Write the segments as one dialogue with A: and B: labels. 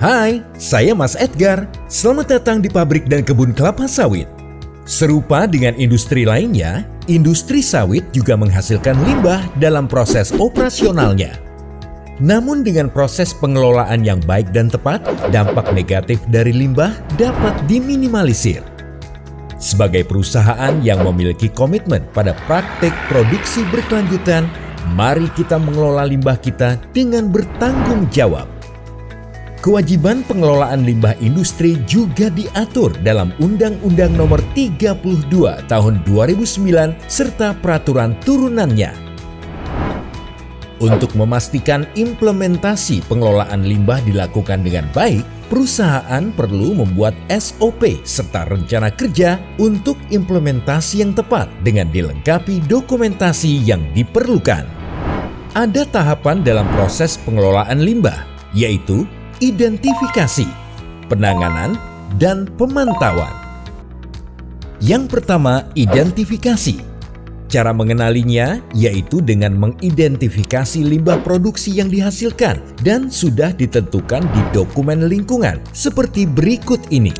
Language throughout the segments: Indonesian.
A: Hai, saya Mas Edgar. Selamat datang di pabrik dan kebun kelapa sawit. Serupa dengan industri lainnya, industri sawit juga menghasilkan limbah dalam proses operasionalnya. Namun dengan proses pengelolaan yang baik dan tepat, dampak negatif dari limbah dapat diminimalisir. Sebagai perusahaan yang memiliki komitmen pada praktik produksi berkelanjutan, mari kita mengelola limbah kita dengan bertanggung jawab. Kewajiban pengelolaan limbah industri juga diatur dalam Undang-Undang Nomor 32 Tahun 2009 serta peraturan turunannya. Untuk memastikan implementasi pengelolaan limbah dilakukan dengan baik, perusahaan perlu membuat SOP serta rencana kerja untuk implementasi yang tepat dengan dilengkapi dokumentasi yang diperlukan. Ada tahapan dalam proses pengelolaan limbah, yaitu identifikasi, penanganan, dan pemantauan. Yang pertama, identifikasi. Cara mengenalinya yaitu dengan mengidentifikasi limbah produksi yang dihasilkan dan sudah ditentukan di dokumen lingkungan seperti berikut ini.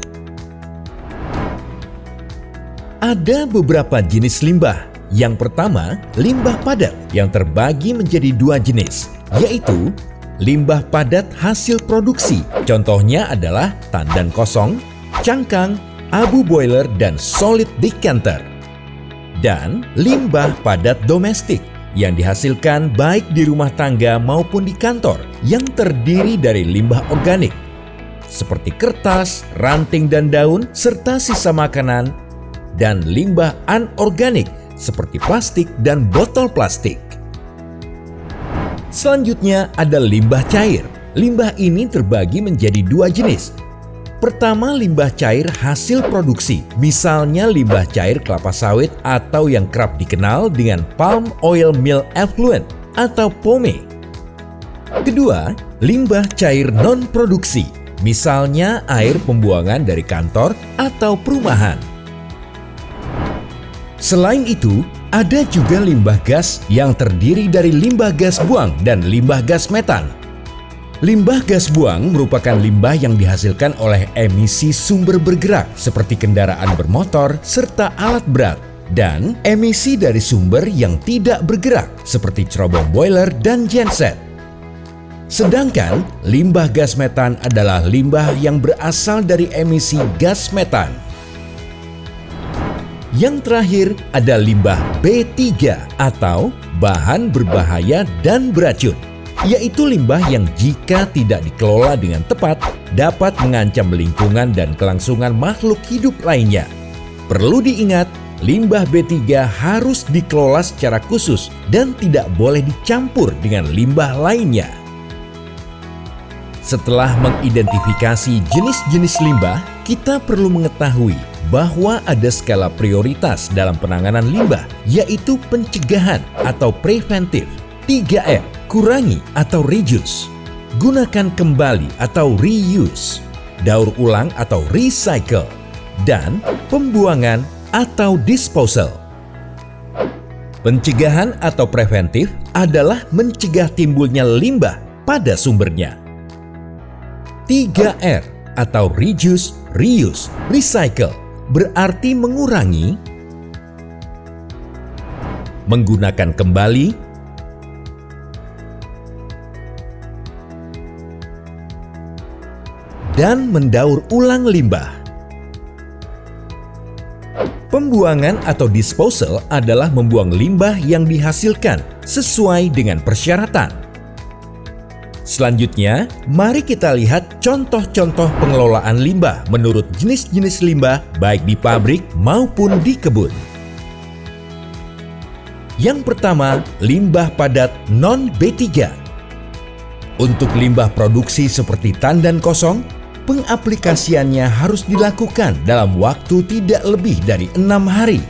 A: Ada beberapa jenis limbah. Yang pertama, limbah padat yang terbagi menjadi dua jenis, yaitu limbah padat hasil produksi, contohnya adalah tandan kosong, cangkang, abu boiler, dan solid decanter. Dan limbah padat domestik yang dihasilkan baik di rumah tangga maupun di kantor yang terdiri dari limbah organik, seperti kertas, ranting dan daun, serta sisa makanan, dan limbah anorganik seperti plastik dan botol plastik. Selanjutnya ada limbah cair. Limbah ini terbagi menjadi dua jenis. Pertama, limbah cair hasil produksi, misalnya limbah cair kelapa sawit atau yang kerap dikenal dengan palm oil mill effluent atau POME. Kedua, limbah cair non-produksi, misalnya air pembuangan dari kantor atau perumahan. Selain itu, ada juga limbah gas yang terdiri dari limbah gas buang dan limbah gas metan. Limbah gas buang merupakan limbah yang dihasilkan oleh emisi sumber bergerak seperti kendaraan bermotor serta alat berat, dan emisi dari sumber yang tidak bergerak seperti cerobong boiler dan genset. Sedangkan limbah gas metan adalah limbah yang berasal dari emisi gas metan. Yang terakhir ada limbah B3 atau bahan berbahaya dan beracun, yaitu limbah yang jika tidak dikelola dengan tepat dapat mengancam lingkungan dan kelangsungan makhluk hidup lainnya. Perlu diingat, limbah B3 harus dikelola secara khusus dan tidak boleh dicampur dengan limbah lainnya. Setelah mengidentifikasi jenis-jenis limbah, kita perlu mengetahui bahwa ada skala prioritas dalam penanganan limbah, yaitu pencegahan atau preventif, 3R, kurangi atau reduce, gunakan kembali atau reuse, daur ulang atau recycle, dan pembuangan atau disposal. Pencegahan atau preventif adalah mencegah timbulnya limbah pada sumbernya. 3R atau reduce, reuse, recycle berarti mengurangi, menggunakan kembali, dan mendaur ulang limbah. Pembuangan atau disposal adalah membuang limbah yang dihasilkan sesuai dengan persyaratan. Selanjutnya, mari kita lihat contoh-contoh pengelolaan limbah menurut jenis-jenis limbah baik di pabrik maupun di kebun. Yang pertama, limbah padat non-B3. Untuk limbah produksi seperti tandan kosong, pengaplikasiannya harus dilakukan dalam waktu tidak lebih dari 6 hari.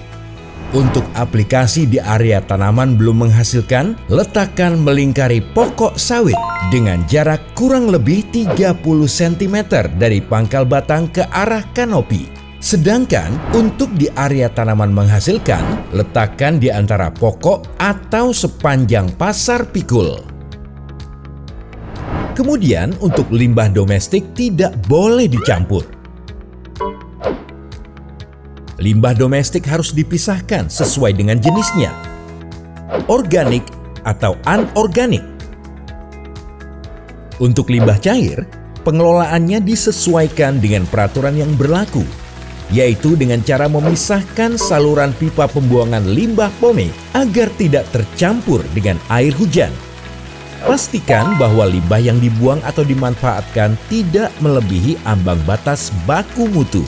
A: Untuk aplikasi di area tanaman belum menghasilkan, letakkan melingkari pokok sawit dengan jarak kurang lebih 30 cm dari pangkal batang ke arah kanopi. Sedangkan untuk di area tanaman menghasilkan, letakkan di antara pokok atau sepanjang pasar pikul. Kemudian untuk limbah domestik tidak boleh dicampur. Limbah domestik harus dipisahkan sesuai dengan jenisnya, organik atau anorganik. Untuk limbah cair, pengelolaannya disesuaikan dengan peraturan yang berlaku, yaitu dengan cara memisahkan saluran pipa pembuangan limbah POME agar tidak tercampur dengan air hujan. Pastikan bahwa limbah yang dibuang atau dimanfaatkan tidak melebihi ambang batas baku mutu.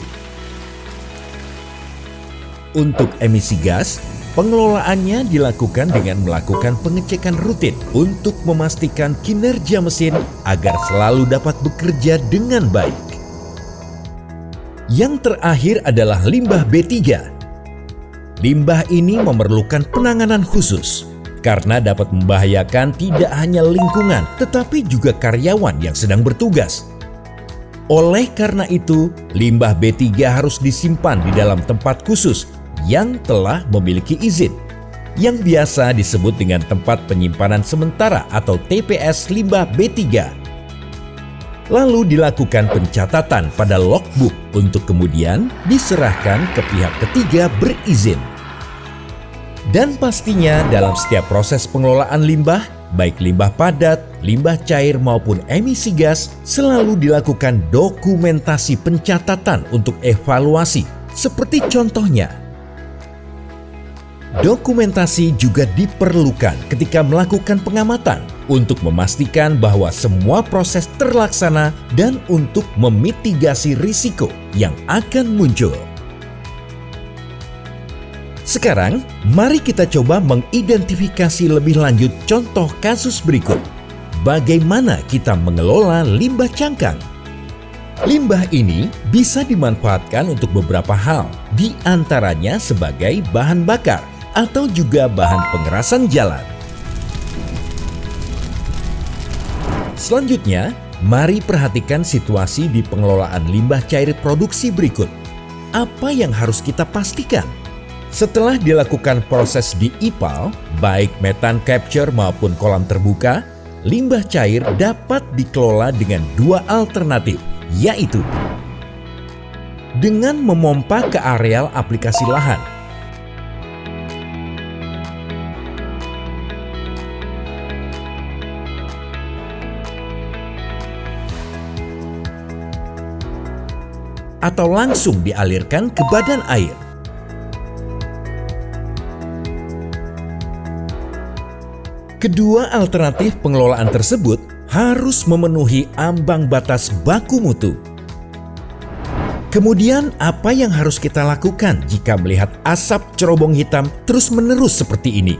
A: Untuk emisi gas, pengelolaannya dilakukan dengan melakukan pengecekan rutin untuk memastikan kinerja mesin agar selalu dapat bekerja dengan baik. Yang terakhir adalah limbah B3. Limbah ini memerlukan penanganan khusus karena dapat membahayakan tidak hanya lingkungan tetapi juga karyawan yang sedang bertugas. Oleh karena itu, limbah B3 harus disimpan di dalam tempat khusus yang telah memiliki izin, yang biasa disebut dengan tempat penyimpanan sementara atau TPS limbah B3. Lalu dilakukan pencatatan pada logbook untuk kemudian diserahkan ke pihak ketiga berizin. Dan pastinya dalam setiap proses pengelolaan limbah, baik limbah padat, limbah cair maupun emisi gas, selalu dilakukan dokumentasi pencatatan untuk evaluasi. Seperti contohnya, dokumentasi juga diperlukan ketika melakukan pengamatan untuk memastikan bahwa semua proses terlaksana dan untuk memitigasi risiko yang akan muncul. Sekarang, mari kita coba mengidentifikasi lebih lanjut contoh kasus berikut. Bagaimana kita mengelola limbah cangkang? Limbah ini bisa dimanfaatkan untuk beberapa hal, di antaranya sebagai bahan bakar atau juga bahan pengerasan jalan. Selanjutnya, mari perhatikan situasi di pengelolaan limbah cair produksi berikut. Apa yang harus kita pastikan? Setelah dilakukan proses di IPAL, baik metan capture maupun kolam terbuka, limbah cair dapat dikelola dengan dua alternatif, yaitu dengan memompa ke areal aplikasi lahan, atau langsung dialirkan ke badan air. Kedua alternatif pengelolaan tersebut harus memenuhi ambang batas baku mutu. Kemudian apa yang harus kita lakukan jika melihat asap cerobong hitam terus-menerus seperti ini?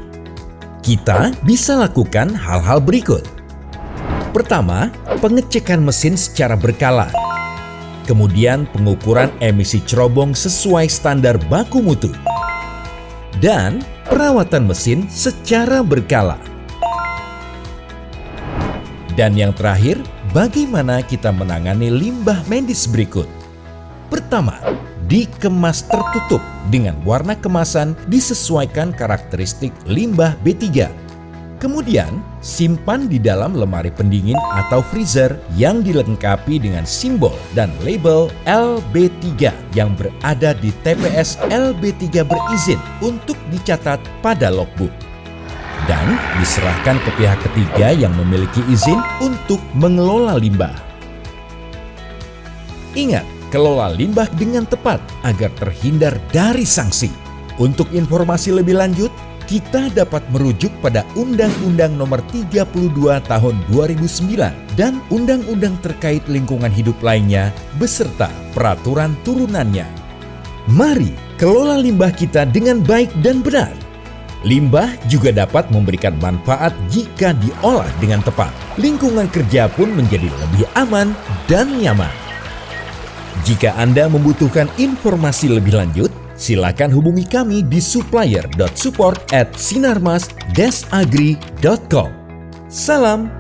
A: Kita bisa lakukan hal-hal berikut. Pertama, pengecekan mesin secara berkala. Kemudian pengukuran emisi cerobong sesuai standar baku mutu. Dan perawatan mesin secara berkala. Dan yang terakhir, bagaimana kita menangani limbah medis berikut? Pertama, dikemas tertutup dengan warna kemasan disesuaikan karakteristik limbah B3. Kemudian, simpan di dalam lemari pendingin atau freezer yang dilengkapi dengan simbol dan label LB3 yang berada di TPS LB3 berizin untuk dicatat pada logbook. Dan diserahkan ke pihak ketiga yang memiliki izin untuk mengelola limbah. Ingat, kelola limbah dengan tepat agar terhindar dari sanksi. Untuk informasi lebih lanjut, kita dapat merujuk pada Undang-Undang Nomor 32 Tahun 2009 dan undang-undang terkait lingkungan hidup lainnya beserta peraturan turunannya. Mari kelola limbah kita dengan baik dan benar. Limbah juga dapat memberikan manfaat jika diolah dengan tepat. Lingkungan kerja pun menjadi lebih aman dan nyaman. Jika Anda membutuhkan informasi lebih lanjut, silakan hubungi kami di supplier.support@sinarmas-agri.com. Salam